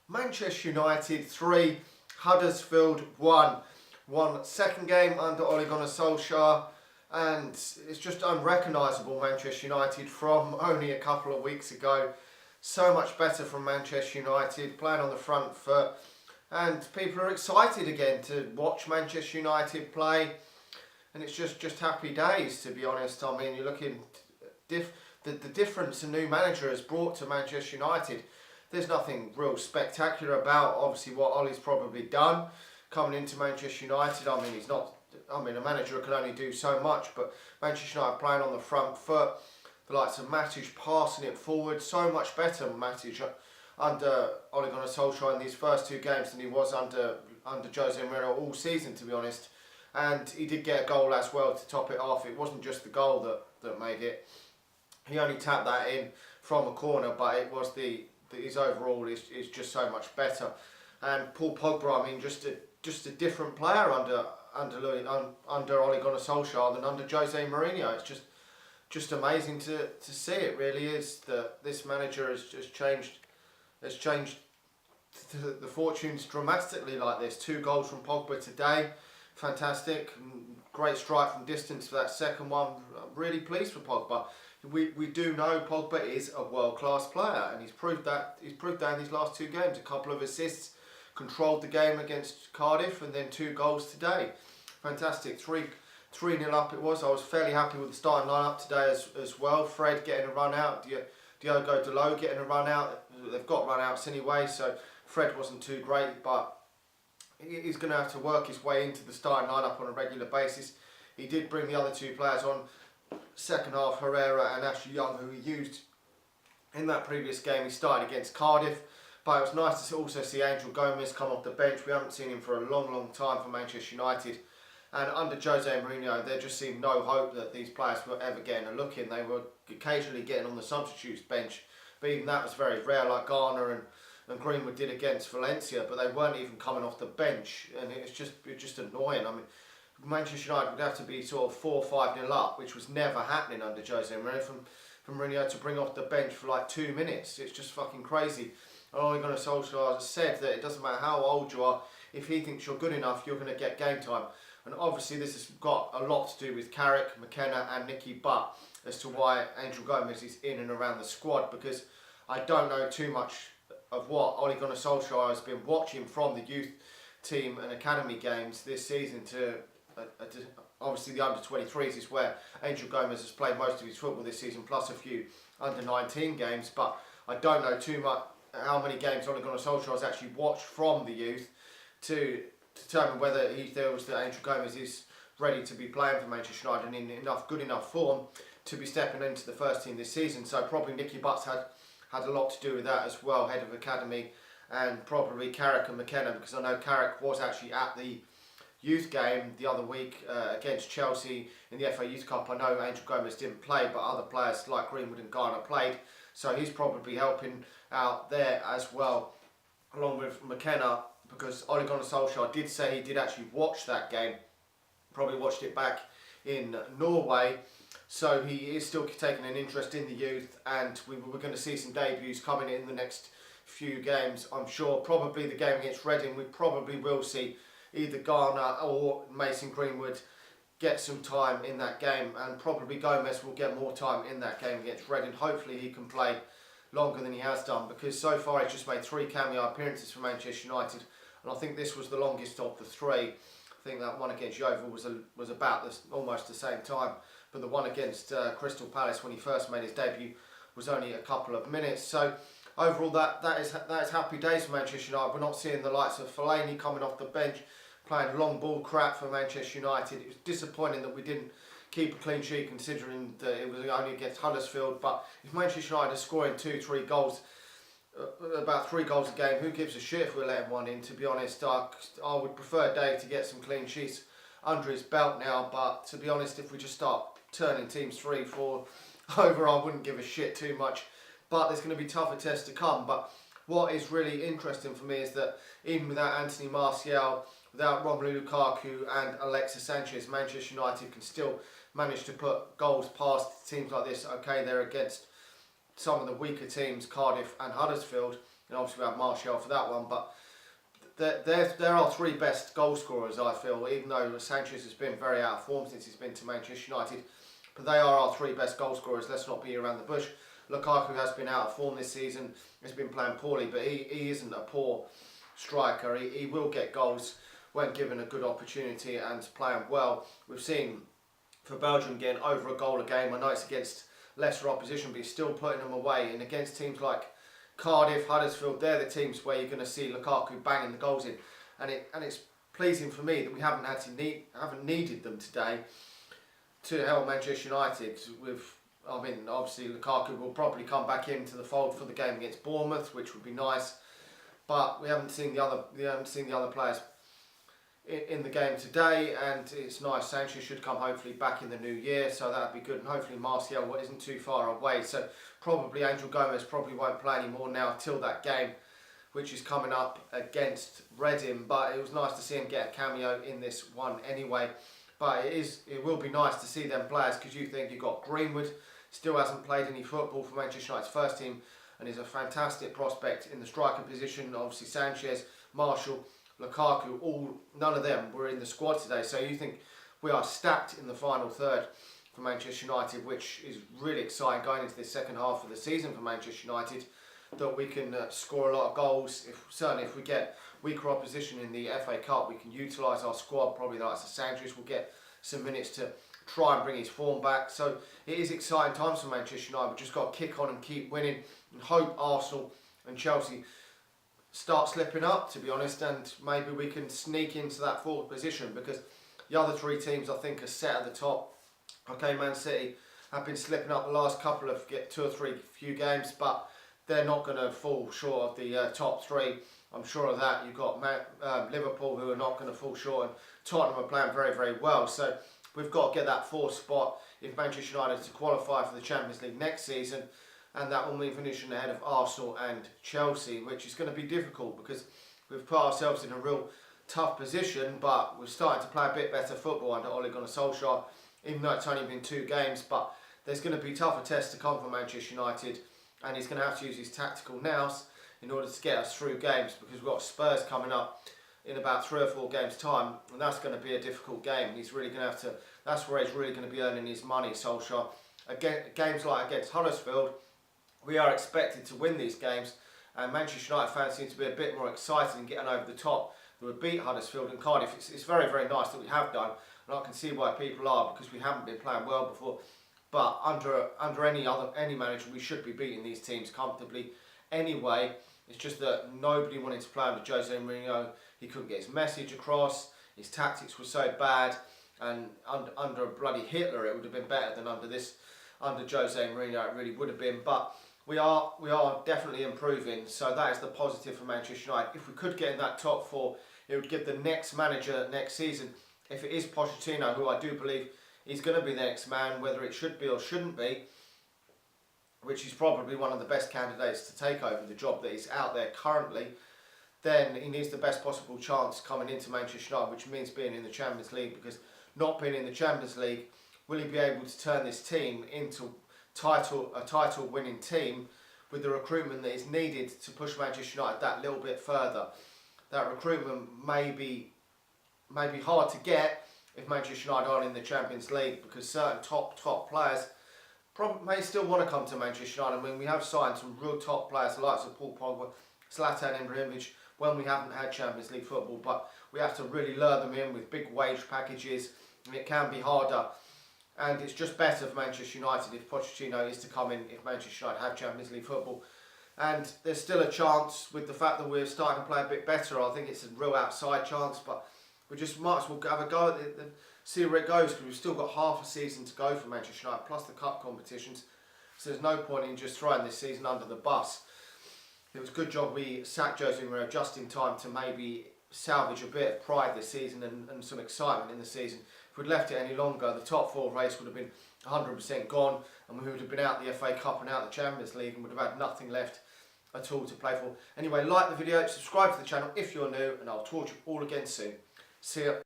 Manchester United 3, Huddersfield 1. Won second game under Ole Gunnar Solskjaer, and it's just unrecognisable Manchester United from only a couple of weeks ago. So much better from Manchester United, playing on the front foot, and people are excited again to watch Manchester United play, and it's just happy days, to be honest. I mean, you're looking the difference a new manager has brought to Manchester United. There's nothing real spectacular about obviously what Ollie's probably done coming into Manchester United. I mean, he's not. I mean, a manager can only do so much, but Manchester United playing on the front foot, the likes of Matic passing it forward, so much better Matic under Ole Gunnar Solskjaer in these first two games than he was under Jose Mourinho all season, to be honest. And he did get a goal as well to top it off. It wasn't just the goal that made it. He only tapped that in from a corner, but it was his overall is just so much better. And Paul Pogba, I mean, just a different player under Ole Gunnar Solskjaer than under Jose Mourinho. It's just amazing to see. It really is that this manager has changed the fortunes dramatically like this. 2 goals from Pogba today, fantastic, great strike from distance for that second one. I'm really pleased for Pogba. We do know Pogba is a world-class player, and he's proved that in these last 2 games. A couple of assists, controlled the game against Cardiff, and then 2 goals today. Fantastic. 3-0 up it was. I was fairly happy with the starting lineup today as well. Fred getting a run out, Diogo Dalot getting a run out. They've got run outs anyway, so Fred wasn't too great, but he's going to have to work his way into the starting lineup on a regular basis. He did bring the other 2 players on second half, Herrera and Ashley Young, who he used in that previous game. He started against Cardiff, but it was nice to also see Angel Gomez come off the bench. We haven't seen him for a long time for Manchester United, and under Jose Mourinho there just seemed no hope that these players were ever getting a look in. They were occasionally getting on the substitutes bench, but even that was very rare, like Garner and Greenwood did against Valencia, but they weren't even coming off the bench, and it's just annoying. I mean, Manchester United would have to be sort of 4-5-0 up, which was never happening under Jose Mourinho, from Mourinho to bring off the bench for like 2 minutes. It's just fucking crazy. And Ole Gunnar Solskjaer said that it doesn't matter how old you are, if he thinks you're good enough, you're going to get game time. And obviously this has got a lot to do with Carrick, McKenna and Nicky Butt as to why Angel Gomez is in and around the squad, because I don't know too much of what Ole Gunnar Solskjaer has been watching from the youth team and academy games this season to obviously the under-23s is where Angel Gomez has played most of his football this season, plus a few under-19 games, but I don't know too much how many games Ole Gunnar Solskjaer has actually watched from the youth to determine whether he feels that Angel Gomez is ready to be playing for Manchester United and in good enough form to be stepping into the first team this season. So probably Nicky Butt's had a lot to do with that as well, head of academy, and probably Carrick and McKenna, because I know Carrick was actually at the youth game the other week against Chelsea in the FA Youth Cup. I know Angel Gomez didn't play, but other players like Greenwood and Garner played, so he's probably helping out there as well, along with McKenna, because Ole Gunnar Solskjaer did say he did actually watch that game, probably watched it back in Norway, so he is still taking an interest in the youth, and we're going to see some debuts coming in the next few games, I'm sure. Probably the game against Reading, we probably will see either Garner or Mason Greenwood get some time in that game, and probably Gomez will get more time in that game against Reading. Hopefully he can play longer than he has done, because so far he's just made 3 cameo appearances for Manchester United, and I think this was the longest of the 3. I think that one against Yeovil was about almost the same time, but the one against Crystal Palace when he first made his debut was only a couple of minutes. So overall that is happy days for Manchester United. We're not seeing the likes of Fellaini coming off the bench, playing long ball crap for Manchester United. It was disappointing that we didn't keep a clean sheet, considering that it was only against Huddersfield. But if Manchester United are scoring 2-3 goals, about 3 goals a game, who gives a shit if we're letting one in? To be honest, I would prefer Dave to get some clean sheets under his belt now. But to be honest, if we just start turning teams 3-4 over, I wouldn't give a shit too much. But there's going to be tougher tests to come. But what is really interesting for me is that even without Anthony Martial, without Romelu Lukaku and Alexis Sanchez, Manchester United can still manage to put goals past teams like this. Okay, they're against some of the weaker teams, Cardiff and Huddersfield, and obviously we have Martial for that one, but there are three best goal scorers, I feel, even though Sanchez has been very out of form since he's been to Manchester United. But they are our three best goal scorers. Let's not beat around the bush. Lukaku has been out of form this season. He's been playing poorly, but he isn't a poor striker. He will get goals when given a good opportunity and playing well. We've seen for Belgium getting over a goal a game. I know it's against lesser opposition, but he's still putting them away. And against teams like Cardiff, Huddersfield, they're the teams where you're going to see Lukaku banging the goals in. And it's pleasing for me that we haven't needed them today to help Manchester United with. I mean, obviously Lukaku will probably come back into the fold for the game against Bournemouth, which would be nice. But we haven't seen the other players in the game today, and it's nice. Sanchez should come hopefully back in the new year, so that'd be good. And hopefully Martial isn't too far away. So probably Angel Gomez probably won't play anymore now till that game, which is coming up against Reading. But it was nice to see him get a cameo in this one anyway. But it will be nice to see them players, because you think you've got Greenwood, still hasn't played any football for Manchester United's first team, and is a fantastic prospect in the striker position. Obviously Sanchez, Martial, Lukaku, none of them were in the squad today. So you think we are stacked in the final third for Manchester United, which is really exciting going into the second half of the season for Manchester United, that we can score a lot of goals. Certainly if we get weaker opposition in the FA Cup, we can utilise our squad. Probably like Sanchez will get some minutes to try and bring his form back. So it is exciting times for Manchester United. We've just got to kick on and keep winning, and hope Arsenal and Chelsea start slipping up, to be honest, and maybe we can sneak into that fourth position, because the other three teams I think are set at the top. Okay, Man City have been slipping up the last couple of few games, but they're not going to fall short of the top three. I'm sure of that. You've got Liverpool, who are not going to fall short, and Tottenham are playing very, very well. So we've got to get that fourth spot if Manchester United to qualify for the Champions League next season, and that will mean finishing ahead of Arsenal and Chelsea, which is going to be difficult because we've put ourselves in a real tough position, but we're starting to play a bit better football under Ole Gunnar Solskjaer, even though it's only been 2 games. But there's going to be tougher tests to come for Manchester United, and he's going to have to use his tactical nous in order to get us through games, because we've got Spurs coming up in about 3 or 4 games time, and that's going to be a difficult game. He's really going to have to, that's where he's really going to be earning his money, Solskjaer. Again, games like against Huddersfield, we are expected to win these games, and Manchester United fans seem to be a bit more excited in getting over the top. We would beat Huddersfield and Cardiff. It's very, very nice that we have done, and I can see why people are, because we haven't been playing well before. But under any manager, we should be beating these teams comfortably anyway. It's just that nobody wanted to play under Jose Mourinho. He couldn't get his message across. His tactics were so bad, and under bloody Hitler, it would have been better than under Jose Mourinho. It really would have been. But we are definitely improving. So that is the positive for Manchester United. If we could get in that top 4, it would give the next manager next season, if it is Pochettino, who I do believe is going to be the next man, whether it should be or shouldn't be, which is probably one of the best candidates to take over the job that is out there currently, then he needs the best possible chance coming into Manchester United, which means being in the Champions League, because not being in the Champions League, will he be able to turn this team into a title-winning team with the recruitment that is needed to push Manchester United that little bit further? That recruitment may be hard to get if Manchester United aren't in the Champions League, because certain top players may still want to come to Manchester United. I mean, we have signed some real top players, the likes of Paul Pogba, Zlatan Ibrahimovic, when we haven't had Champions League football, but we have to really lure them in with big wage packages, and it can be harder. And it's just better for Manchester United if Pochettino is to come in, if Manchester United have Champions League football. And there's still a chance, with the fact that we're starting to play a bit better. I think it's a real outside chance, but we just might as well have a go at it and see where it goes, because we've still got half a season to go for Manchester United, plus the cup competitions. So there's no point in just throwing this season under the bus. It was a good job we sacked Jose Mourinho just in time to maybe salvage a bit of pride this season and some excitement in the season. If we'd left it any longer, the top 4 race would have been 100% gone, and we would have been out the FA Cup and out the Champions League, and would have had nothing left at all to play for. Anyway, like the video, subscribe to the channel if you're new, and I'll talk to you all again soon. See ya.